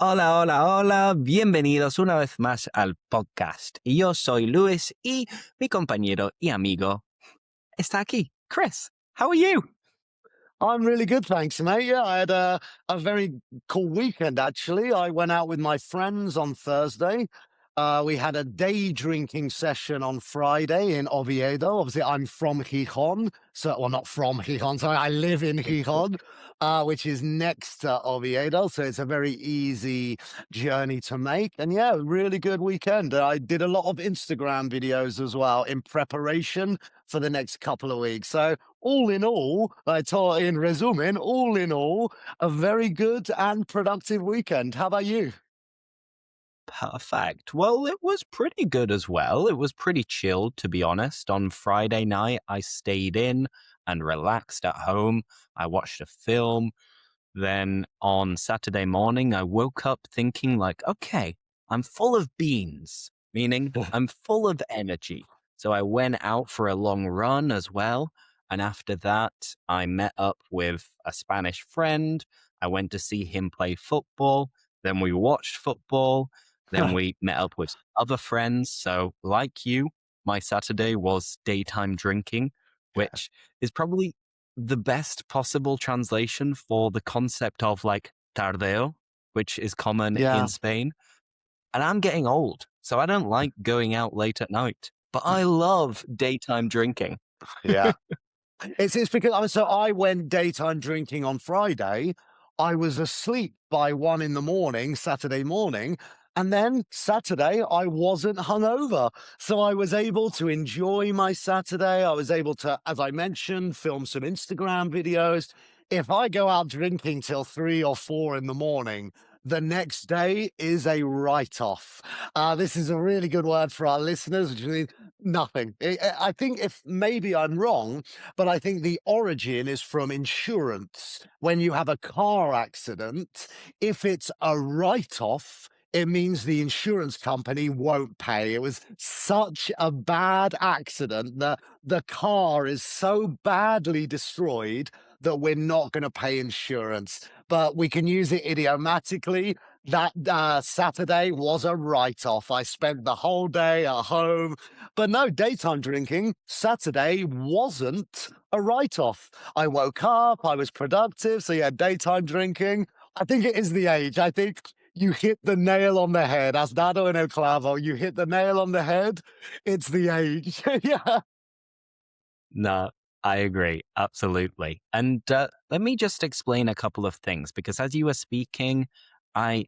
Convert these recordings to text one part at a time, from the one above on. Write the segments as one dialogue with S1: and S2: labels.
S1: Hola, hola, hola, bienvenidos una vez más al podcast. Y yo soy Luis y mi compañero y amigo está aquí. Chris, how are you?
S2: I'm really good, thanks, mate. Yeah, I had a very cool weekend, actually. I went out with my friends on Thursday. We had a day drinking session on Friday in Oviedo. Obviously, I'm from Gijón. Well, not from Gijón, sorry. I live in Gijón, which is next to Oviedo. So it's a very easy journey to make. And yeah, really good weekend. I did a lot of Instagram videos as well in preparation for the next couple of weeks. So all in all, I taught in resume, all in all, a very good and productive weekend. How about you?
S1: Perfect. Well, it was pretty good as well. It was pretty chilled, to be honest. On Friday night, I stayed in and relaxed at home. I watched a film. Then on Saturday morning, I woke up thinking, like, okay, I'm full of beans, meaning I'm full of energy. So I went out for a long run as well. And after that, I met up with a Spanish friend. I went to see him play football. Then we watched football. Then we met up with other friends. So, like you, my Saturday was daytime drinking, which is probably the best possible translation for the concept of like tardeo, which is common in
S2: Yeah,
S1: Spain. And I'm getting old, so I don't like going out late at night, but I love daytime drinking.
S2: yeah. It's because I went daytime drinking on Friday. I was asleep by 1 in the morning, Saturday morning, and then Saturday I wasn't hungover. So I was able to enjoy my Saturday. I was able to, as I mentioned, film some Instagram videos. If I go out drinking till 3 or 4 in the morning, the next day is a write-off. This is a really good word for our listeners, which means nothing. I think if maybe I'm wrong, but I think the origin is from insurance. When you have a car accident, if it's a write off, it means the insurance company won't pay. It was such a bad accident that the car is so badly destroyed that we're not going to pay insurance. But we can use it idiomatically. That Saturday was a write off. I spent the whole day at home, but no, daytime drinking, Saturday wasn't a write off. I woke up, I was productive. So, yeah, daytime drinking. I think it is the age. I think you hit the nail on the head. As dado en el clavo, you hit the nail on the head. It's the age. Yeah.
S1: No, I agree. Absolutely. And let me just explain a couple of things because as you were speaking, I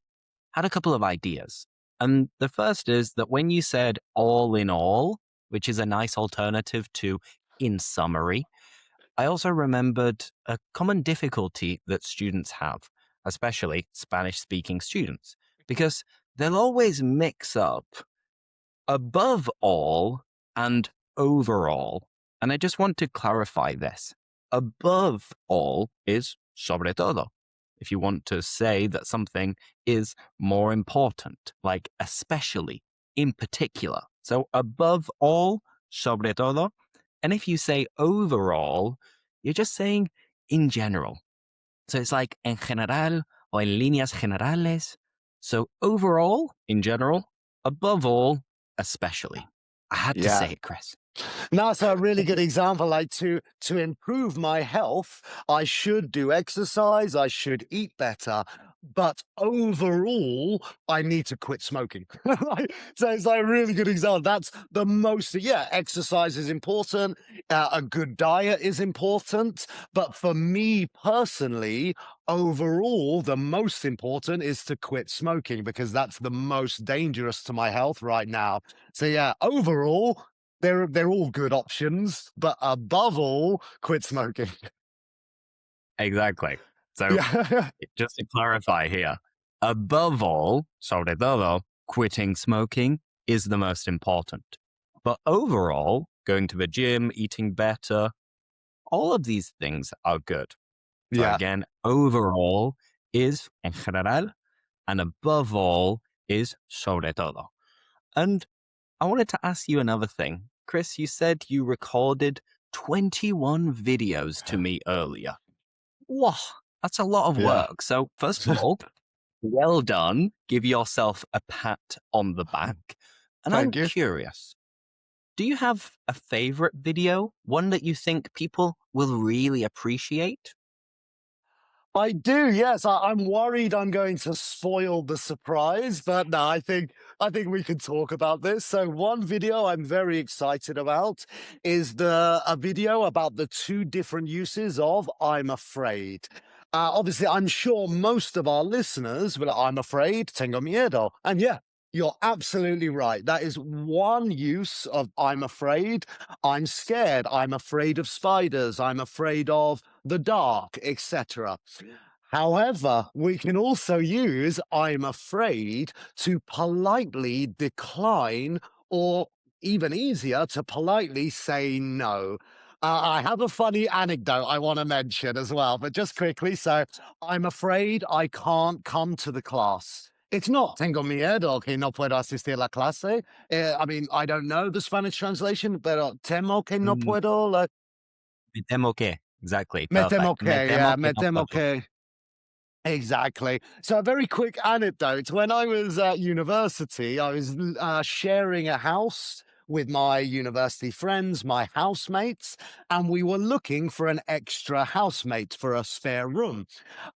S1: had a couple of ideas. And the first is that when you said all in all, which is a nice alternative to in summary, I also remembered a common difficulty that students have, especially Spanish speaking students, because they'll always mix up above all and overall. And I just want to clarify this. Above all is sobre todo. If you want to say that something is more important, like especially, in particular. So above all, sobre todo. And if you say overall, you're just saying in general. So it's like en general or en líneas generales. So overall, in general, above all, especially. I had to
S2: Yeah.
S1: say it, Chris.
S2: No, it's a really good example. Like to improve my health, I should do exercise, I should eat better, but overall, I need to quit smoking. So it's like a really good example. That's the most. Yeah, exercise is important. A good diet is important, but for me personally, overall, the most important is to quit smoking because that's the most dangerous to my health right now. So yeah, overall, they're all good options, but above all, quit smoking.
S1: Exactly. So
S2: Yeah.
S1: just to clarify here, above all, sobre todo, quitting smoking is the most important. But overall, going to the gym, eating better, all of these things are good. So
S2: Yeah.
S1: again, overall is en general, and above all is sobre todo. And I wanted to ask you another thing. Chris, you said you recorded 21 videos to me earlier. Wow, that's a lot of
S2: Yeah.
S1: work. So, first of all, Well done. Give yourself a pat on the back. And I'm
S2: Thank you.
S1: curious, do you have a favorite video? One that you think people will really appreciate?
S2: I do, yes. I'm worried I'm going to spoil the surprise, but no, I think we can talk about this. So one video I'm very excited about is the a video about the two different uses of "I'm afraid." Obviously, I'm sure most of our listeners will. I'm afraid, tengo miedo, and yeah. You're absolutely right. That is one use of "I'm afraid." I'm scared. I'm afraid of spiders. I'm afraid of the dark, etc. However, we can also use "I'm afraid" to politely decline, or even easier, to politely say no. I have a funny anecdote I want to mention as well, but just quickly. So, I'm afraid I can't come to the class. It's not "tengo miedo que no puedo asistir a la clase." I mean, I don't know the Spanish translation, pero temo que no
S1: Mm,
S2: puedo. Like,
S1: Me temo que. Exactly.
S2: me temo
S1: Perfect. Me
S2: que,
S1: temo
S2: yeah,
S1: que
S2: me
S1: no
S2: temo
S1: puedo.
S2: que. Exactly. So, a very quick anecdote. When I was at university, I was sharing a house with my university friends, my housemates, and we were looking for an extra housemate for a spare room.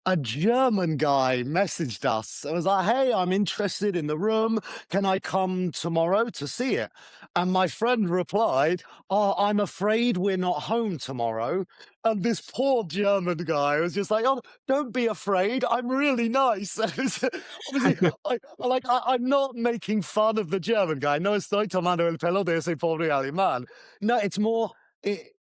S2: A German guy messaged us. It was like, "Hey, I'm interested in the room. Can I come tomorrow to see it?" And my friend replied, "Oh, I'm afraid we're not home tomorrow." And this poor German guy was just like, "Oh, don't be afraid. I'm really nice." Obviously, I'm not making fun of the German guy. No estoy tomando el pelo de ese pobre alemán. No, it's more.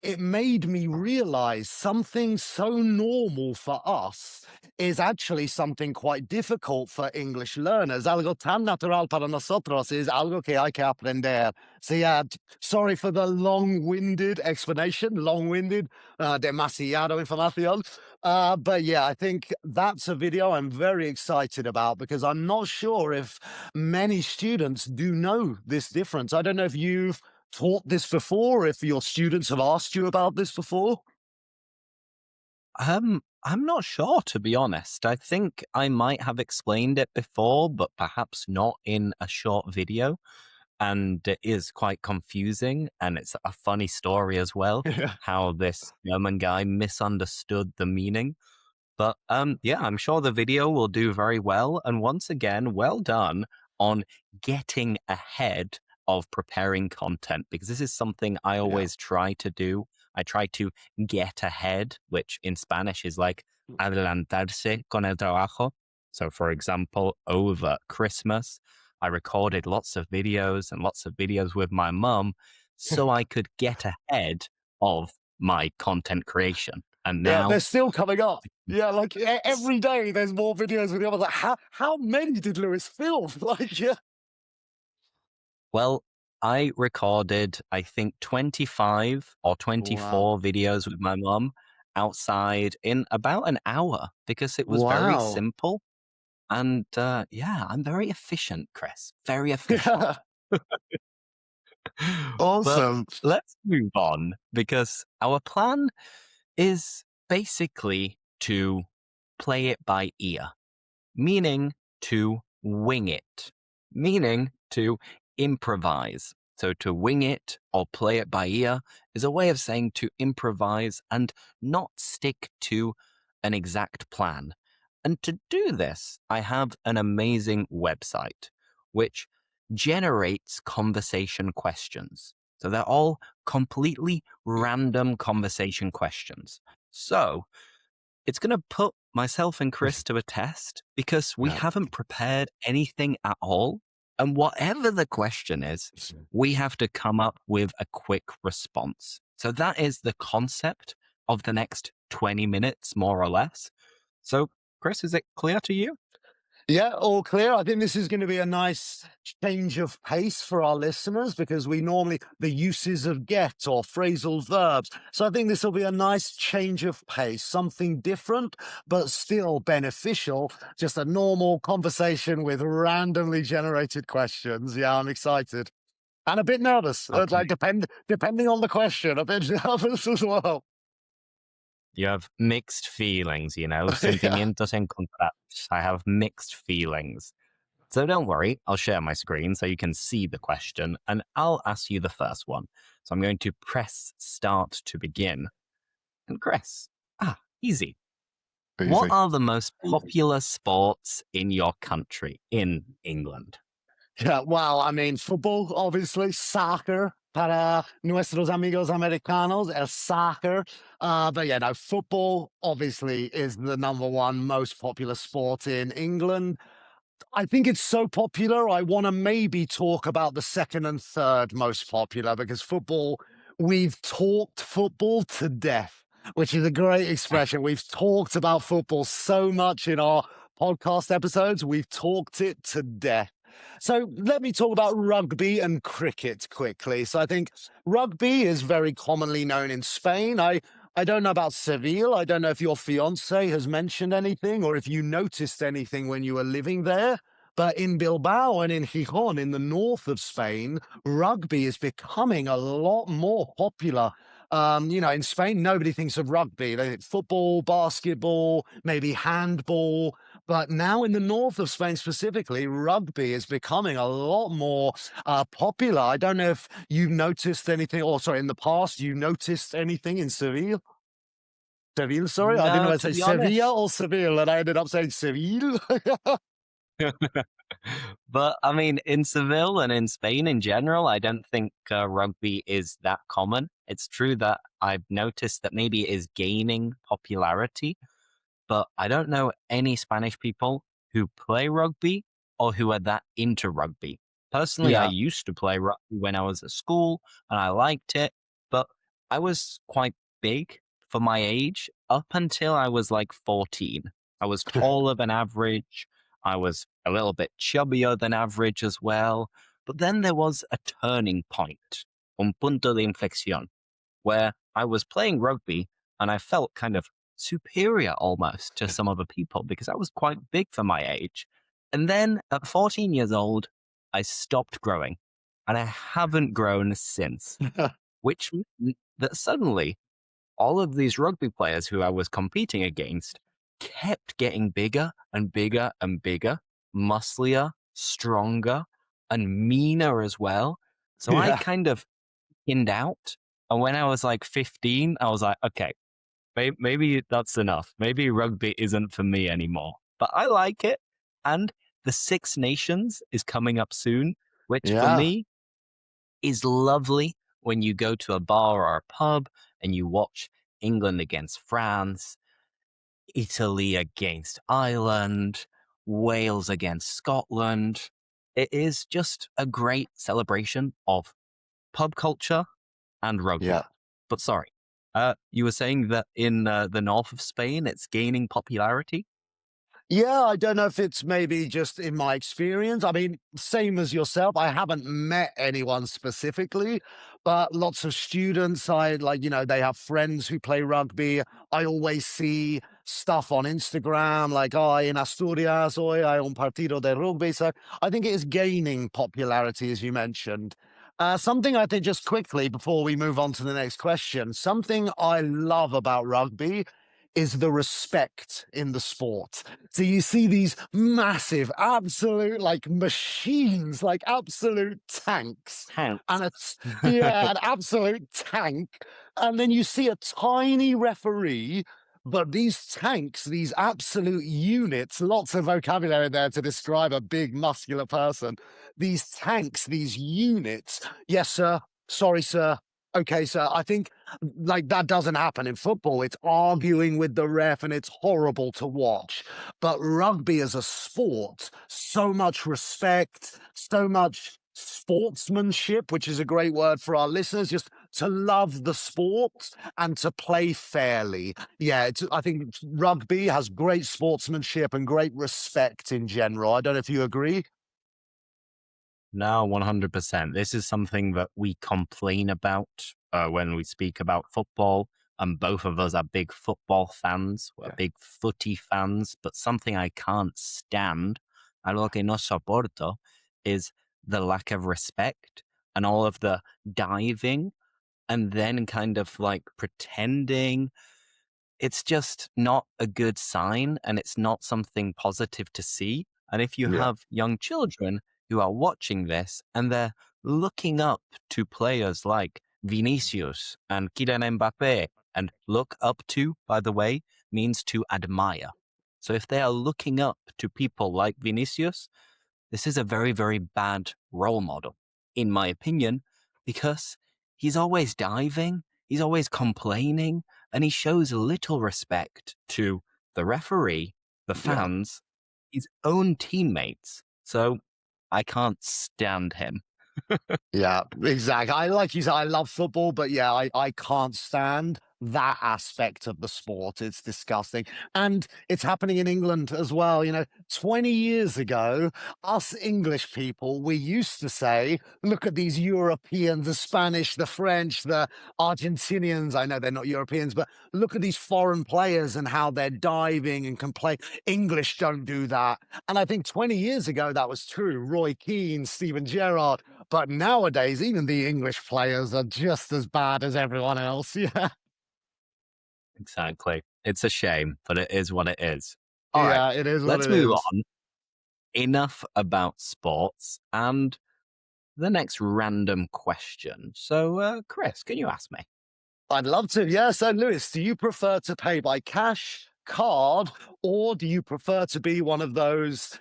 S2: It made me realize something so normal for us is actually something quite difficult for English learners. Algo tan natural para nosotros is algo que hay que aprender. So, yeah, sorry for the long winded explanation, long winded, demasiado información. But yeah, I think that's a video I'm very excited about because I'm not sure if many students do know this difference. I don't know if you've taught this before, if your students have asked you about this before.
S1: I'm not sure, to be honest. I think I might have explained it before, but perhaps not in a short video. And it is quite confusing. And it's a funny story as well,
S2: Yeah.
S1: how this German guy misunderstood the meaning. But yeah, I'm sure the video will do very well. And once again, well done on getting ahead of preparing content because this is something I
S2: Yeah.
S1: always try to do. I try to get ahead, which in Spanish is like adelantarse con el trabajo. So, for example, over Christmas, I recorded lots of videos with my mum so I could get ahead of my content creation. And
S2: Yeah,
S1: now
S2: they're still coming up. Yeah, like every day there's more videos with the others. Like, how many did Lewis film? Like, yeah.
S1: well, I recorded, I think, 25 or
S2: Wow.
S1: 24 videos with my mum outside in about an hour because it was very
S2: Wow.
S1: simple. And yeah, I'm very efficient, Chris. Very efficient.
S2: Yeah.
S1: But
S2: Awesome.
S1: let's move on because our plan is basically to play it by ear, meaning to wing it, meaning to improvise. So to wing it or play it by ear is a way of saying to improvise and not stick to an exact plan. And to do this, I have an amazing website which generates conversation questions. So they're all completely random conversation questions. So it's going to put myself and Chris to a test because we
S2: Yeah.
S1: haven't prepared anything at all. And whatever the question is, we have to come up with a quick response. So that is the concept of the next 20 minutes, more or less. So, Chris, is it clear to you?
S2: Yeah, all clear. I think this is going to be a nice change of pace for our listeners because we normally the uses of get or phrasal verbs. So I think this will be a nice change of pace, something different but still beneficial. Just a normal conversation with randomly generated questions. Yeah, I'm excited and a bit nervous.
S1: Okay.
S2: Depending on the question, a bit nervous as well.
S1: You have mixed feelings,
S2: Yeah,
S1: sentimientos encontrados. I have mixed feelings. So don't worry, I'll share my screen so you can see the question, and I'll ask you the first one. So I'm going to press start to begin. And Chris, easy. What
S2: easy.
S1: are the most popular sports in your country, in England?
S2: Yeah, well, I mean, football, obviously, soccer. Para nuestros amigos americanos, el soccer. But yeah, no, football obviously is the number one most popular sport in England. I think it's so popular. I want to maybe talk about the second and third most popular because football, we've talked football to death, which is a great expression. We've talked about football so much in our podcast episodes. We've talked it to death. So let me talk about rugby and cricket quickly. So I think rugby is very commonly known in Spain. I don't know about Seville. I don't know if your fiance has mentioned anything or if you noticed anything when you were living there. But in Bilbao and in Gijón, in the north of Spain, rugby is becoming a lot more popular. In Spain, nobody thinks of rugby. They think football, basketball, maybe handball. But now in the north of Spain specifically, rugby is becoming a lot more popular. I don't know if you've noticed anything, or sorry, in the past, you noticed anything in Seville? Seville, sorry. I didn't know
S1: No,
S2: whether to
S1: to
S2: say
S1: be
S2: Sevilla
S1: honest.
S2: or Seville, and I ended up saying Seville.
S1: But I mean, in Seville and in Spain in general, I don't think rugby is that common. It's true that I've noticed that maybe it is gaining popularity, but I don't know any Spanish people who play rugby or who are that into rugby. Personally, I
S2: Yeah.
S1: used to play rugby when I was at school and I liked it, but I was quite big for my age up until I was like 14. I was taller than average. I was a little bit chubbier than average as well. But then there was a turning point, un punto de inflexión, where I was playing rugby and I felt kind of superior almost to some other people because I was quite big for my age. And then at 14 years old, I stopped growing and I haven't grown since, which meant that suddenly all of these rugby players who I was competing against kept getting bigger and bigger and bigger, musclier, stronger, and meaner as well. So I
S2: Yeah.
S1: kind of thinned out. And when I was like 15, I was like, okay, maybe that's enough. Maybe rugby isn't for me anymore. But I like it. And the Six Nations is coming up soon, which for
S2: Yeah.
S1: me is lovely when you go to a bar or a pub and you watch England against France, Italy against Ireland, Wales against Scotland. It is just a great celebration of pub culture and rugby.
S2: Yeah.
S1: But sorry, you were saying that in the north of Spain, it's gaining popularity?
S2: Yeah, I don't know if it's maybe just in my experience. I mean, same as yourself, I haven't met anyone specifically, but lots of students, I like, they have friends who play rugby. I always see stuff on Instagram like, oh, in Asturias, hoy hay un partido de rugby. So I think it is gaining popularity, as you mentioned. Something I think just quickly before we move on to the next question, something I love about rugby is the respect in the sport. So you see these massive, absolute like machines, like absolute tanks,
S1: Tanks.
S2: and yeah, an absolute tank. And then you see a tiny referee, but these tanks, these absolute units, lots of vocabulary there to describe a big muscular person. These tanks, these units. Yes, sir. Sorry, sir. Okay, sir. I think like that doesn't happen in football. It's arguing with the ref and it's horrible to watch. But rugby as a sport, so much respect, so much sportsmanship, which is a great word for our listeners, just to love the sport and to play fairly. Yeah, I think rugby has great sportsmanship and great respect in general. I don't know if you agree.
S1: No, 100%. This is something that we complain about when we speak about football. And both of us are big football fans. We're
S2: Yeah.
S1: big footy fans. But something I can't stand, algo que no soporto, is the lack of respect and all of the diving and then kind of like pretending. it's just not a good sign and it's not something positive to see. And if you
S2: Yeah.
S1: have young children who are watching this and they're looking up to players like Vinicius and Kylian Mbappe, and look up to, by the way, means to admire. So if they are looking up to people like Vinicius, this is a very, very bad role model, in my opinion, because he's always diving, he's always complaining, and he shows little respect to the referee, the
S2: Yeah.
S1: fans, his own teammates. So I can't stand him.
S2: Yeah, exactly. I like you said, I love football, but yeah, I can't stand that aspect of the sport. It's disgusting. And it's happening in England as well. 20 years ago, us English people, we used to say, look at these Europeans, the Spanish, the French, the Argentinians. I know they're not Europeans, but look at these foreign players and how they're diving and complain. English don't do that. And I think 20 years ago, that was true. Roy Keane, Steven Gerrard. But nowadays, even the English players are just as bad as everyone else. Yeah.
S1: Exactly. It's a shame, but it is what it is. All right,
S2: Yeah, it is what
S1: let's
S2: it
S1: move
S2: is.
S1: on. Enough about sports and the next random question. So, Chris, can you ask me?
S2: I'd love to. Yeah. So, Lewis, do you prefer to pay by cash, card, or do you prefer to be one of those,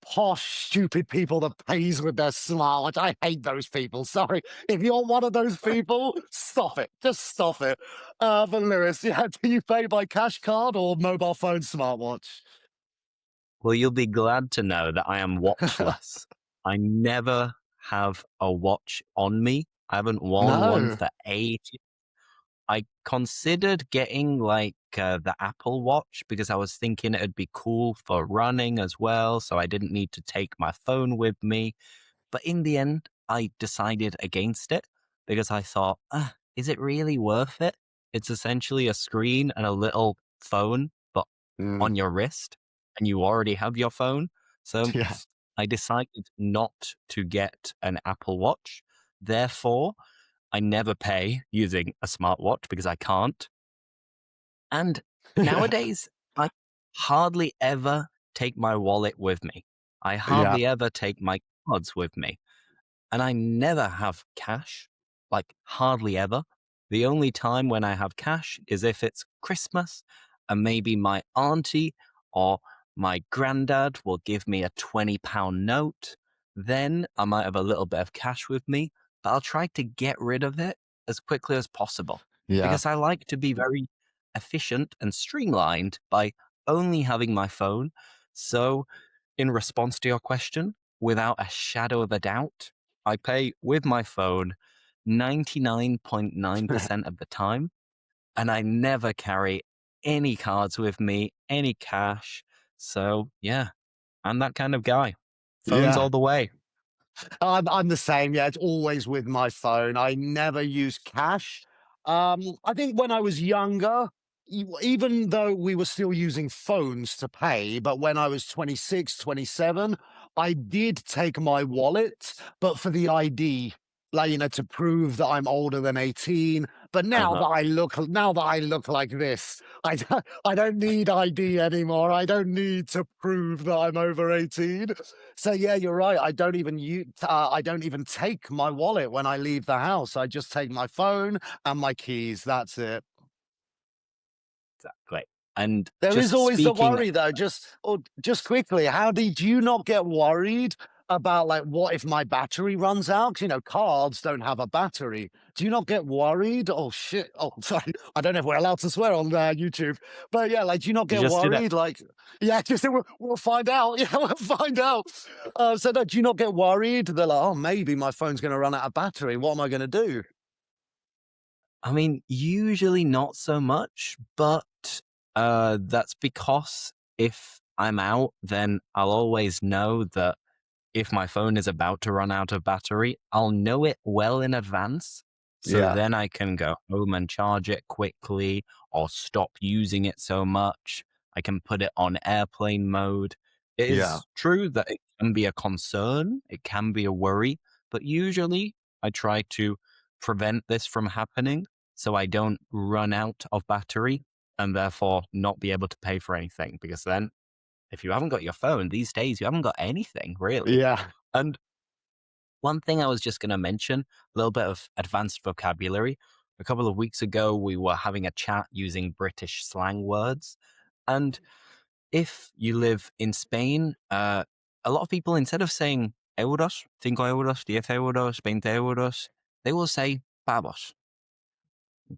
S2: posh, stupid people that pays with their smartwatch? I hate those people. Sorry. If you're one of those people, stop it. Just stop it. But, Lewis, yeah, do you pay by cash, card, or mobile phone, smartwatch?
S1: Well, you'll be glad to know that I am watchless. I never have a watch on me. I haven't worn one
S2: No.
S1: for ages. I considered getting like the Apple Watch because I was thinking it'd be cool for running as well, so I didn't need to take my phone with me. But in the end, I decided against it because I thought, is it really worth it? It's essentially a screen and a little phone, but
S2: Mm,
S1: on your wrist, and you already have your phone. So
S2: yeah.
S1: I decided not to get an Apple Watch. Therefore, I never pay using a smartwatch because I can't. And
S2: Yeah.
S1: nowadays, I hardly ever take my wallet with me. I
S2: Yeah.
S1: hardly ever take my cards with me. And I never have cash, like hardly ever. The only time when I have cash is if it's Christmas and maybe my auntie or my granddad will give me a £20 note. Then I might have a little bit of cash with me, but I'll try to get rid of it as quickly as possible
S2: Yeah.
S1: because I like to be very efficient and streamlined by only having my phone. So, in response to your question, without a shadow of a doubt, I pay with my phone 99.9% of the time, and I never carry any cards with me, any cash. So, yeah, I'm that kind of guy. Phones
S2: Yeah.
S1: all the way.
S2: I'm the same. Yeah, it's always with my phone. I never use cash. I think when I was younger, even though we were still using phones to pay, but when I was 26, 27, I did take my wallet, but for the ID, like, to prove that I'm older than 18. But
S1: Uh-huh.
S2: now that I look like this, I don't need ID anymore. I don't need to prove that I'm over 18. So yeah, you're right. I don't even take my wallet when I leave the house. I just take my phone and my keys. That's it.
S1: Exactly. And
S2: There is
S1: just
S2: always the
S1: speaking,
S2: worry though. Just quickly, how did you not get worried about, like, what if my battery runs out? Cards don't have a battery. Do you not get worried? Oh shit. Oh, sorry. I don't know if we're allowed to swear on YouTube, but yeah, like, do you not
S1: you
S2: get
S1: just did it.
S2: worried? Like, yeah, just we'll find out. Yeah, we'll find out. So no, do you not get worried? They're like, oh, maybe my phone's going to run out of battery. What am I going to do?
S1: I mean, usually not so much, but that's because if I'm out, then I'll always know that if my phone is about to run out of battery, I'll know it well in advance. So
S2: Yeah,
S1: then I can go home and charge it quickly or stop using it so much. I can put it on airplane mode. It
S2: yeah,
S1: is true that it can be a concern, it can be a worry, but usually I try to prevent this from happening so I don't run out of battery. and therefore not be able to pay for anything. Because then, if you haven't got your phone these days, you haven't got anything really.
S2: Yeah.
S1: And one thing I was just going to mention, a little bit of advanced vocabulary. A couple of weeks ago, we were having a chat using British slang words. And if you live in Spain, a lot of people, instead of saying euros, 5 euros, 10 euros, 20 euros, they will say pavos,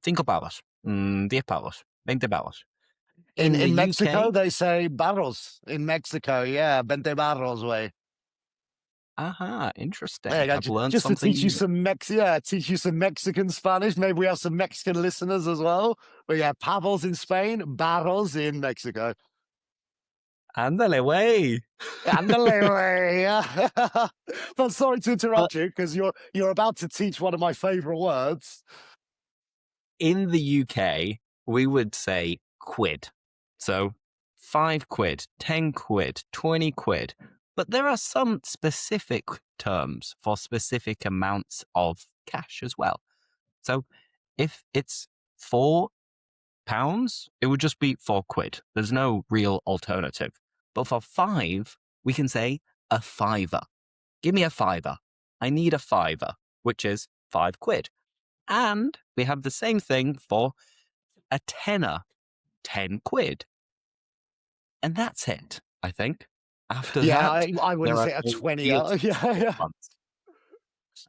S1: 5 pavos, 10 pavos, 20 pavos.
S2: In
S1: In the
S2: in Mexico,
S1: UK,
S2: they say barros. In Mexico, yeah, 20 barros way.
S1: aha,
S2: There you
S1: interesting.
S2: go.
S1: I've learned
S2: Just to teach you
S1: something.
S2: some teach you some Mexican Spanish. Maybe we have some Mexican listeners as well. But yeah, pavos in Spain, barros in Mexico.
S1: Ándale, way.
S2: Andale, güey. But sorry to
S1: But
S2: interrupt you because you're about to teach one of my favorite words.
S1: in the UK, we would say quid. So 5 quid, 10 quid, 20 quid. But there are some specific terms for specific amounts of cash as well. So if it's £4, it would just be 4 quid. There's no real alternative. But for five, we can say a fiver. Give me a fiver. I need a fiver, which is 5 quid. And we have the same thing for a tenner, 10 quid. And that's it, I think. After
S2: Yeah,
S1: that,
S2: I wouldn't
S1: there are
S2: say a
S1: a
S2: 20.
S1: few
S2: Yeah, yeah.
S1: months.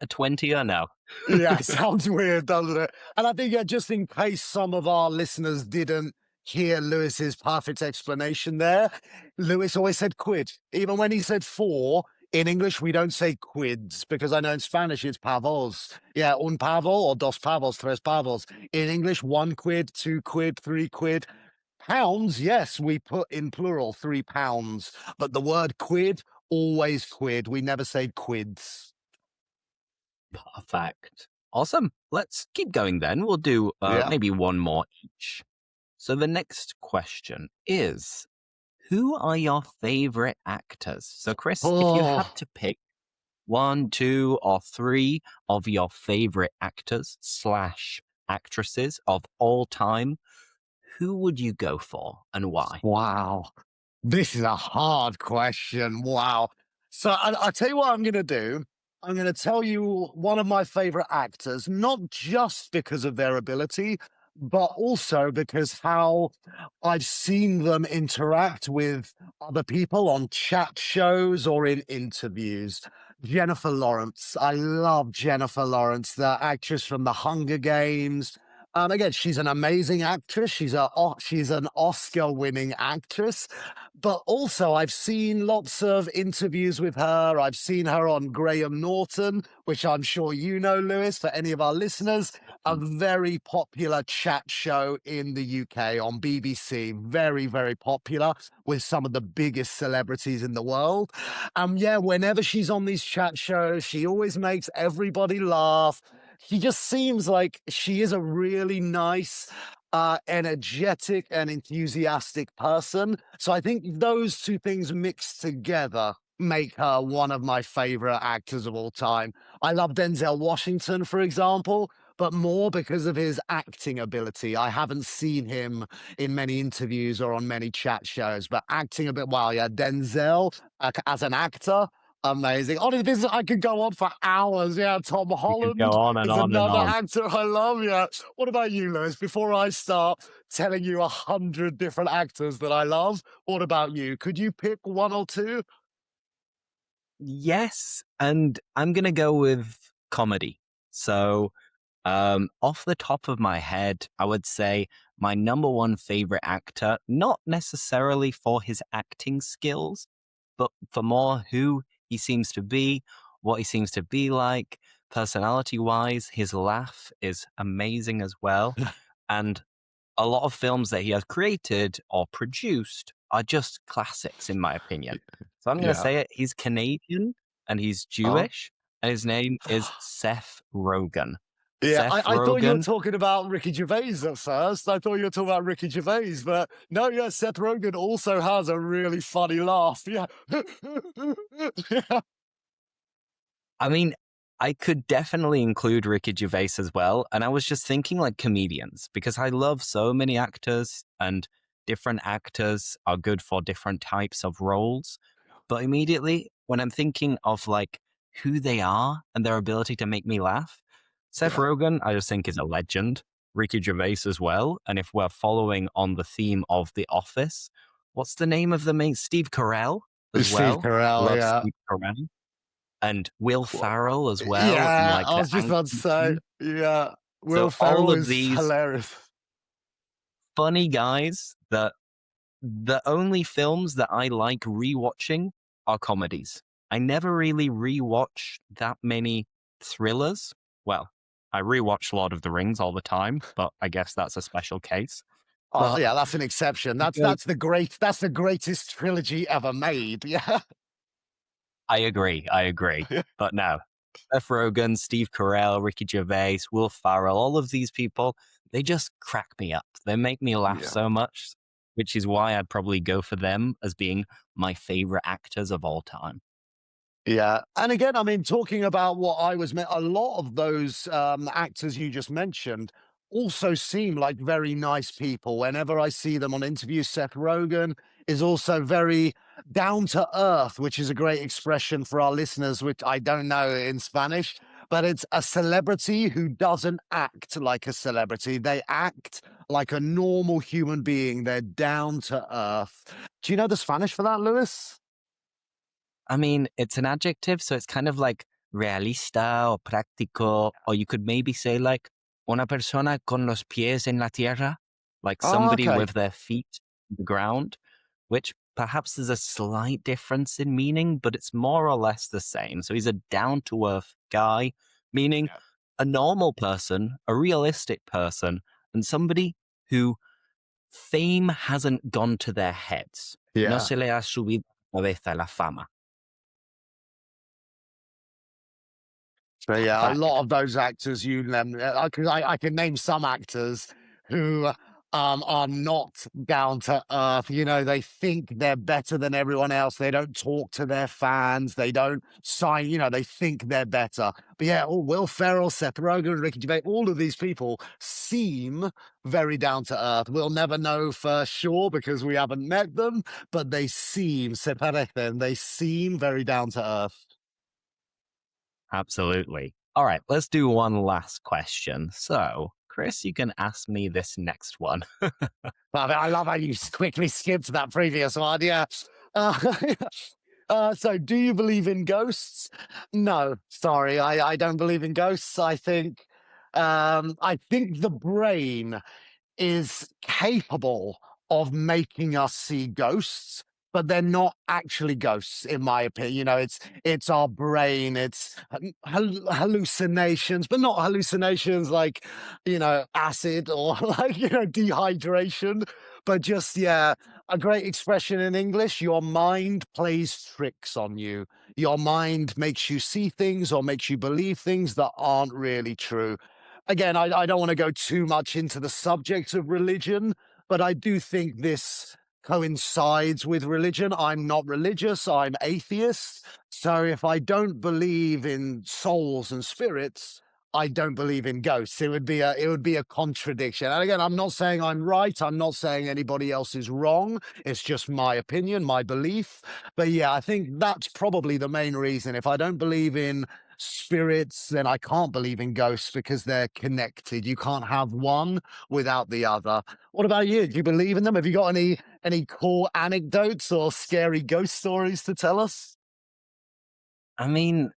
S1: A 20 or no?
S2: Yeah, sounds weird, doesn't it? And I think, yeah, just in case some of our listeners didn't hear Lewis's perfect explanation there, Lewis always said quid. Even when he said four, in English, we don't say quids because I know in Spanish it's pavos. Yeah, un pavo or dos pavos, tres pavos. In English, 1 quid, 2 quid, 3 quid. Pounds, yes, we put in plural, 3 pounds. But the word quid, always quid. We never say quids.
S1: Perfect. Awesome. Let's keep going then. We'll do
S2: Yeah.
S1: maybe one more each. So the next question is, who are your favorite actors? So, Chris, if you had
S2: Oh.
S1: to pick one, two, or three of your favorite actors slash actresses of all time, who would you go for and why?
S2: Wow. This is a hard question. Wow. So I'll tell you what I'm going to do. I'm going to tell you one of my favorite actors, not just because of their ability, but also because how I've seen them interact with other people on chat shows or in interviews. Jennifer Lawrence. I love Jennifer Lawrence, the actress from The Hunger Games. Again, she's an amazing actress. She's an Oscar-winning actress, but also I've seen lots of interviews with her. I've seen her on Graham Norton, which I'm sure you know, Lewis. For any of our listeners, a very popular chat show in the UK on BBC. Very, very popular with some of the biggest celebrities in the world. Yeah, whenever she's on these chat shows, she always makes everybody laugh. She just seems like she is a really nice, energetic, and enthusiastic person. So I think those two things mixed together make her one of my favorite actors of all time. I love Denzel Washington, for example, but more because of his acting ability. I haven't seen him in many interviews or on many chat shows, but acting a bit, well, yeah, Denzel as an actor. Amazing. Honestly, I could go on for hours. Yeah, Tom
S1: You could go
S2: Holland
S1: on and
S2: is
S1: on and
S2: another
S1: on.
S2: actor I love. Yeah. What about you, Lewis? Before I start telling you 100 different actors that I love, what about you? Could you pick one or two?
S1: Yes, and I'm going to go with comedy. So, off the top of my head, I would say my number one favorite actor, not necessarily for his acting skills, but for more who he seems to be, what he seems to be like, personality wise. His laugh is amazing as well. And a lot of films that he has created or produced are just classics, in my opinion. So I'm going to
S2: Yeah.
S1: say it. He's Canadian and he's
S2: Huh?
S1: Jewish, and his name is Seth Rogen.
S2: Yeah,
S1: Seth
S2: I thought you were
S1: Rogen.
S2: talking about Ricky Gervais at first. I thought you were talking about Ricky Gervais, but no, yeah, Seth Rogen also has a really funny laugh. Yeah. Yeah.
S1: I mean, I could definitely include Ricky Gervais as well. And I was just thinking like comedians because I love so many actors and different actors are good for different types of roles. But immediately when I'm thinking of like who they are and their ability to make me laugh, Seth
S2: Yeah.
S1: Rogen, I just think is a legend. Ricky Gervais as well. And if we're following on the theme of The Office, what's the name of the main? Steve Carell as
S2: Steve
S1: well.
S2: Carell,
S1: Love
S2: yeah.
S1: Steve Carell and Will Farrell as well in
S2: Yeah,
S1: like
S2: I
S1: the
S2: was just about to say,
S1: Anchorman.
S2: yeah. Will
S1: So all
S2: Ferrell
S1: of
S2: is
S1: these
S2: hilarious.
S1: funny guys that the only films that I like rewatching are comedies. I never really rewatch that many thrillers. Well, I rewatch Lord of the Rings all the time, but I guess that's a special case.
S2: Oh,
S1: But
S2: yeah, that's an exception. That's
S1: go-
S2: that's the greatest trilogy ever made. Yeah.
S1: I agree. I agree. But no, Seth Rogen, Steve Carell, Ricky Gervais, Will Farrell, all of these people, they just crack me up. They make me laugh
S2: Yeah.
S1: so much, which is why I'd probably go for them as being my favorite actors of all time.
S2: Yeah, and again, I mean, talking about what I was a lot of those actors you just mentioned also seem like very nice people. Whenever I see them on interviews, Seth Rogen is also very down to earth, which is a great expression for our listeners, which I don't know in Spanish, but it's a celebrity who doesn't act like a celebrity. They act like a normal human being. They're down to earth. Do you know the Spanish for that, Lewis?
S1: I mean, it's an adjective, so it's kind of like realista or práctico, or you could maybe say like una persona con los pies en la tierra, like
S2: Oh,
S1: somebody
S2: okay.
S1: with their feet on the ground, which perhaps there's a slight difference in meaning, but it's more or less the same. So he's a down to earth guy, meaning a normal person, a realistic person, and somebody who fame hasn't gone to their heads. No
S2: Yeah.
S1: se le ha subido a la cabeza la fama.
S2: But yeah, a lot
S1: Fact.
S2: of those actors, I can name some actors who are not down to earth. You know, they think they're better than everyone else. They don't talk to their fans. They don't sign. You know, they think they're better. But yeah, Will Ferrell, Seth Rogen, Ricky Gervais, all of these people seem very down to earth. We'll never know for sure because we haven't met them, but se parecen, they seem very down to earth.
S1: Absolutely. All right, let's do one last question. So, Chris, you can ask me this next one.
S2: I love how you quickly skipped that previous one. Yeah. Uh, so, do you believe in ghosts? No, sorry, I don't believe in ghosts. I think the brain is capable of making us see ghosts, but they're not actually ghosts, in my opinion. You know, it's our brain, it's hallucinations, but not hallucinations like acid or like dehydration, but just a great expression in English. Your mind plays tricks on you. Your mind makes you see things or makes you believe things that aren't really true. Again, I don't want to go too much into the subject of religion, but I do think this coincides with religion. I'm not religious, I'm atheist. So if I don't believe in souls and spirits, I don't believe in ghosts. It would be a contradiction. And again, I'm not saying I'm right. I'm not saying anybody else is wrong. It's just my opinion, my belief. But yeah, I think that's probably the main reason. If I don't believe in spirits, then I can't believe in ghosts because they're connected. You can't have one without the other. What about you? Do you believe in them? Have you got any cool anecdotes or scary ghost stories to tell us?
S1: I mean,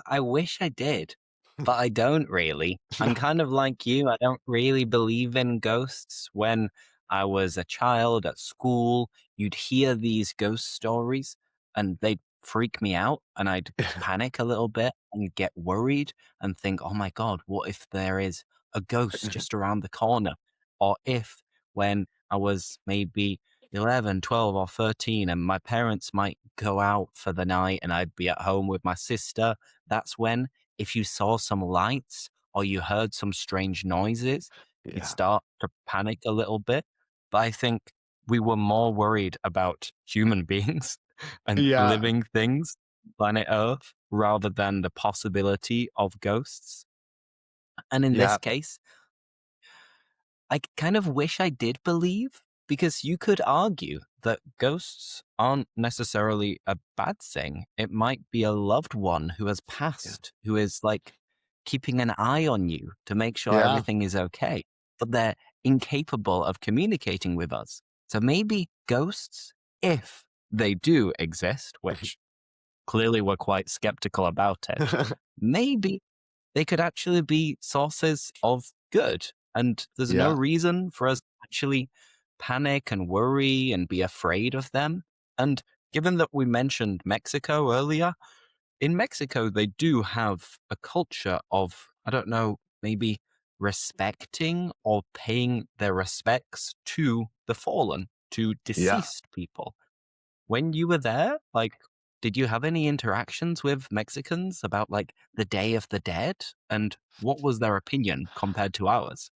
S1: I wish I did, but I don't really. I'm kind of like you. I don't really believe in ghosts. When I was a child at school, you'd hear these ghost stories and they'd freak me out and I'd panic a little bit and get worried and think, oh my God, what if there is a ghost just around the corner? Or if when I was maybe 11, 12, or 13, and my parents might go out for the night and I'd be at home with my sister. That's when, if you saw some lights or you heard some strange noises, you'd
S2: Yeah.
S1: start to panic a little bit. But I think we were more worried about human beings and
S2: Yeah.
S1: living things, planet Earth. rather than the possibility of ghosts. And in this
S2: Yeah.
S1: case, I kind of wish I did believe, because you could argue that ghosts aren't necessarily a bad thing. It might be a loved one who has
S2: Yeah.
S1: passed, who is like keeping an eye on you to make sure
S2: Yeah.
S1: everything is okay, but they're incapable of communicating with us. So maybe ghosts, if they do exist, which clearly we're quite skeptical about it, maybe they could actually be sources of good. And there's no
S2: Yeah.
S1: reason for us to actually panic and worry and be afraid of them. And given that we mentioned Mexico earlier, in Mexico, they do have a culture of, I don't know, maybe respecting or paying their respects to the fallen, to
S2: Yeah.
S1: deceased people. When you were there, like, did you have any interactions with Mexicans about like the Day of the Dead? And what was their opinion compared to ours?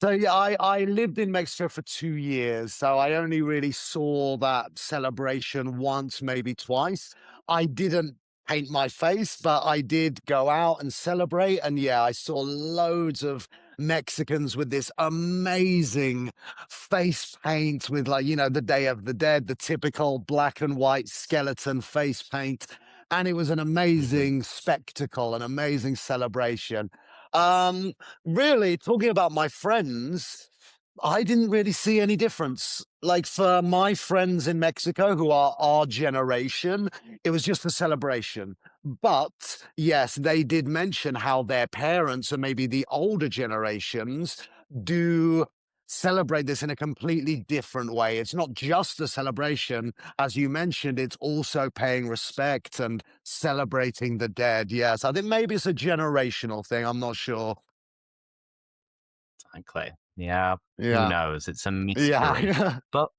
S2: So yeah, I lived in Mexico for 2 years, so I only really saw that celebration once, maybe twice. I didn't paint my face, but I did go out and celebrate. And yeah, I saw loads of Mexicans with this amazing face paint with like, the Day of the Dead, the typical black and white skeleton face paint. And it was an
S1: Mhm.
S2: amazing spectacle, an amazing celebration. Um, Really, talking about my friends, I didn't really see any difference. Like for my friends in Mexico who are our generation, it was just a celebration. But yes, they did mention how their parents and maybe the older generations do celebrate this in a completely different way. It's not just a celebration, as you mentioned, it's also paying respect and celebrating the dead. Yes, I think maybe it's a generational thing. I'm not sure.
S1: Exactly. Yeah. Who
S2: Yeah.
S1: knows? It's a mystery.
S2: Yeah.
S1: But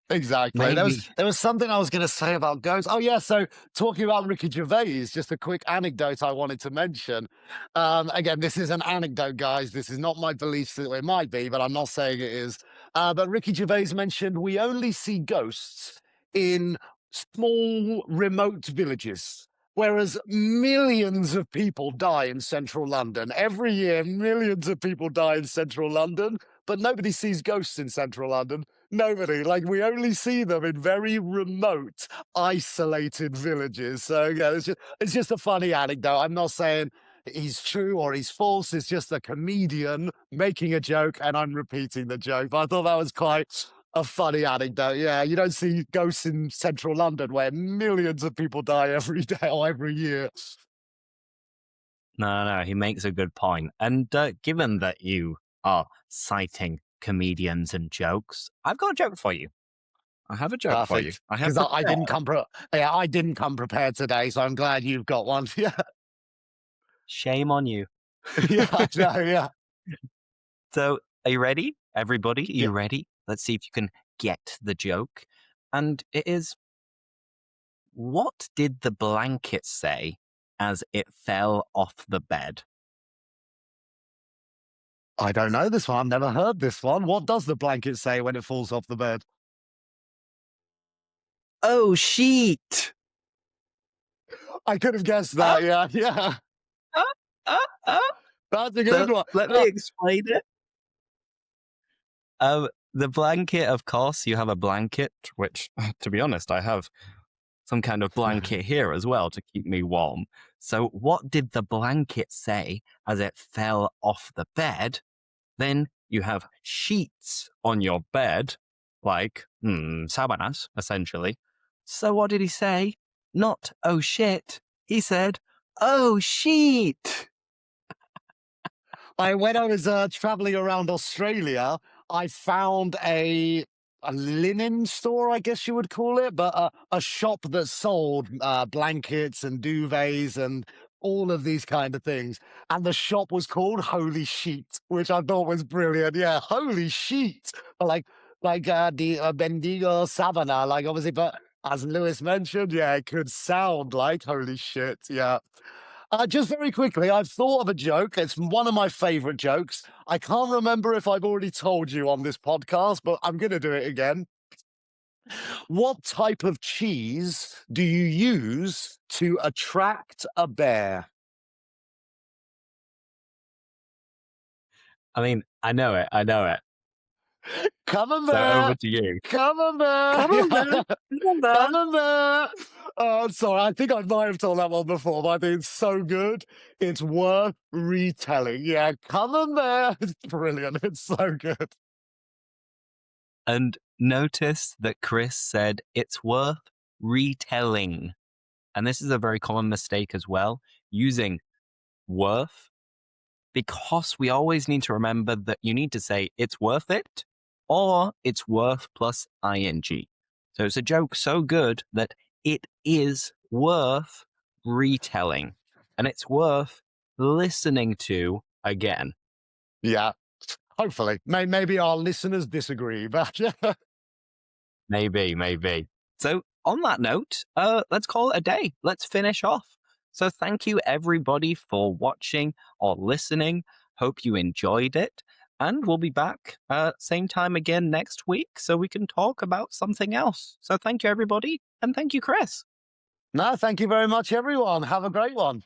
S2: Exactly.
S1: maybe,
S2: There was something I was going to say about ghosts. Oh yeah, so talking about Ricky Gervais, just a quick anecdote I wanted to mention. Again, this is an anecdote, guys. This is not my belief. It might be, but I'm not saying it is. But Ricky Gervais mentioned we only see ghosts in small, remote villages. Whereas millions of people die in central London. Every year, millions of people die in central London, but nobody sees ghosts in central London. Nobody. Like we only see them in very remote, isolated villages. So yeah, it's just a funny anecdote. I'm not saying he's true or he's false. It's just a comedian making a joke, and I'm repeating the joke. But I thought that was quite a funny anecdote. Yeah, you don't see ghosts in central London where millions of people die every day or every year.
S1: no, he makes a good point. And given that you are citing comedians and jokes, I've got a joke for you. I have a joke for you.
S2: Perfect.
S1: I have
S2: Because I
S1: prepared.
S2: didn't yeah, I didn't come prepared today, so I'm glad you've got one. Yeah,
S1: Shame on you.
S2: yeah, I know. Yeah,
S1: So, are you ready? Everybody, are
S2: yeah.
S1: you ready? Let's see if you can get the joke. And it is, what did the blanket say as it fell off the bed?
S2: I don't know this one. I've never heard this one. What does the blanket say when it falls off the bed?
S1: Oh, sheet!
S2: I could have guessed
S1: Uh,
S2: that. Yeah, yeah.
S1: uh, uh, uh.
S2: That's a
S1: So,
S2: good one.
S1: let me explain it. The blanket, of course, you have a blanket, which, to be honest, I have some kind of blanket here as well to keep me warm. So, what did the blanket say as it fell off the bed? Then you have sheets on your bed, like sábanas, essentially. So, what did he say? Not, oh shit. He said, oh, sheet.
S2: When I was traveling around Australia, I found a linen store, I guess you would call it, but a shop that sold blankets and duvets and all of these kind of things. And the shop was called Holy Sheet, which I thought was brilliant. Yeah, Holy Sheet, like the Bendigo Savannah, like obviously, but as Lewis mentioned, yeah, it could sound like holy shit. Yeah. Just very quickly, I've thought of a joke. It's one of my favorite jokes. I can't remember if I've already told you on this podcast, but I'm going to do it again. What type of cheese do you use to attract a bear?
S1: I mean, I know it. I know it. So over
S2: Camembert!
S1: to you.
S2: Camembert!
S1: Come on, man. Come on, man.
S2: Camembert! Oh, I'm sorry. I think I might have told that one before, but I think it's so good. It's worth retelling. Yeah, Camembert! It's brilliant. It's so good.
S1: And notice that Chris said it's worth retelling. And this is a very common mistake as well, using worth, because we always need to remember that you need to say it's worth it or it's worth plus ing. So it's a joke so good that it is worth retelling and it's worth listening to again.
S2: Yeah, hopefully. Maybe our listeners disagree, but
S1: Maybe, maybe. So on that note, let's call it a day. Let's finish off. So thank you everybody for watching or listening. Hope you enjoyed it. And we'll be back same time again next week so we can talk about something else. So thank you everybody and thank you, Chris.
S2: no, thank you very much, everyone. Have a great one.